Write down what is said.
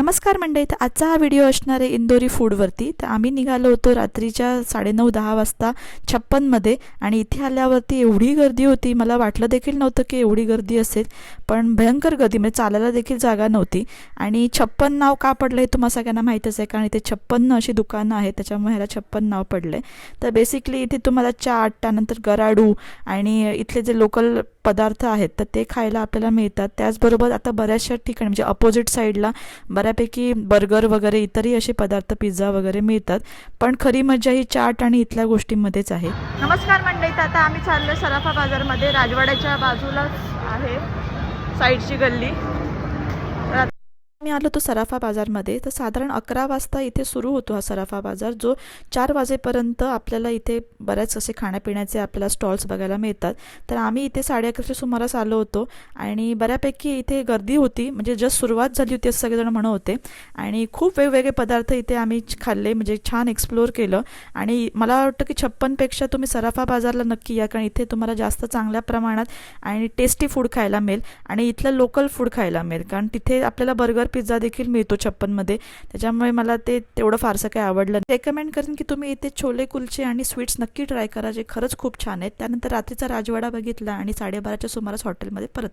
नमस्कार मंडळी, तर आजचा हा व्हिडिओ असणार आहे इंदोरी फूडवरती. तर आम्ही निघालो होतो रात्रीच्या 9:30-10 वाजता 56मध्ये आणि इथे आल्यावरती एवढी गर्दी होती, मला वाटलं देखील नव्हतं की एवढी गर्दी असेल. पण भयंकर गर्दी, म्हणजे चालायला देखील जागा नव्हती. आणि 56 नाव का पडलं हे तुम्हाला सगळ्यांना माहीतच आहे, कारण इथे 56 अशी दुकानं आहेत, त्याच्यामुळे ह्याला 56 नाव पडलं आहे. तर बेसिकली इथे तुम्हाला चाट, त्यानंतर गराडू आणि इथले जे लोकल पदार्थ आहेत तर ते खायला आपल्याला मिळतात. त्याचबरोबर आता बऱ्याचशा ठिकाणी म्हणजे अपोजिट साईडला बऱ्यापैकी बर्गर वगैरे इतरही असे पदार्थ, पिझ्झा वगैरे मिळतात. पण खरी मजा ही चाट आणि इथल्या गोष्टींमध्येच आहे. नमस्कार मंडळी, आता आम्ही चाललो सराफा बाजारमध्ये. राजवाड्याच्या बाजूला आहे साईडची गल्ली. मी आलो तो सराफा बाजारमध्ये. तर साधारण 11 वाजता इथे सुरू होतो हा सराफा बाजार, जो 4 वाजेपर्यंत आपल्याला इथे बऱ्याच असे खाण्यापिण्याचे आपल्याला स्टॉल्स बघायला मिळतात. तर आम्ही इथे 11:30च्या सुमारास आलो होतो आणि बऱ्यापैकी इथे गर्दी होती, म्हणजे जस्ट सुरुवात झाली होती असं सगळेजण म्हणत होते. आणि खूप वेगवेगळे पदार्थ इथे आम्ही खाल्ले, म्हणजे छान एक्सप्लोअर केलं. आणि मला वाटतं की 56पेक्षा तुम्ही सराफा बाजारला नक्की या, कारण इथे तुम्हाला जास्त चांगल्या प्रमाणात आणि टेस्टी फूड खायला मिळेल आणि इथलं लोकल फूड खायला मिळेल, कारण तिथे आपल्याला बर्गर, पिझ्झा देखील मिळतो 56मध्ये. त्याच्यामुळे मला ते तेवढं फारसं काही आवडलं. रेकमेंड करेन की तुम्ही इथे छोले कुलचे आणि स्वीट्स नक्की ट्राय करा, जे खरंच खूप छान आहेत. त्यानंतर रात्रीचा राजवाडा बघितला आणि 12:30च्या सुमारास हॉटेलमध्ये परत आला.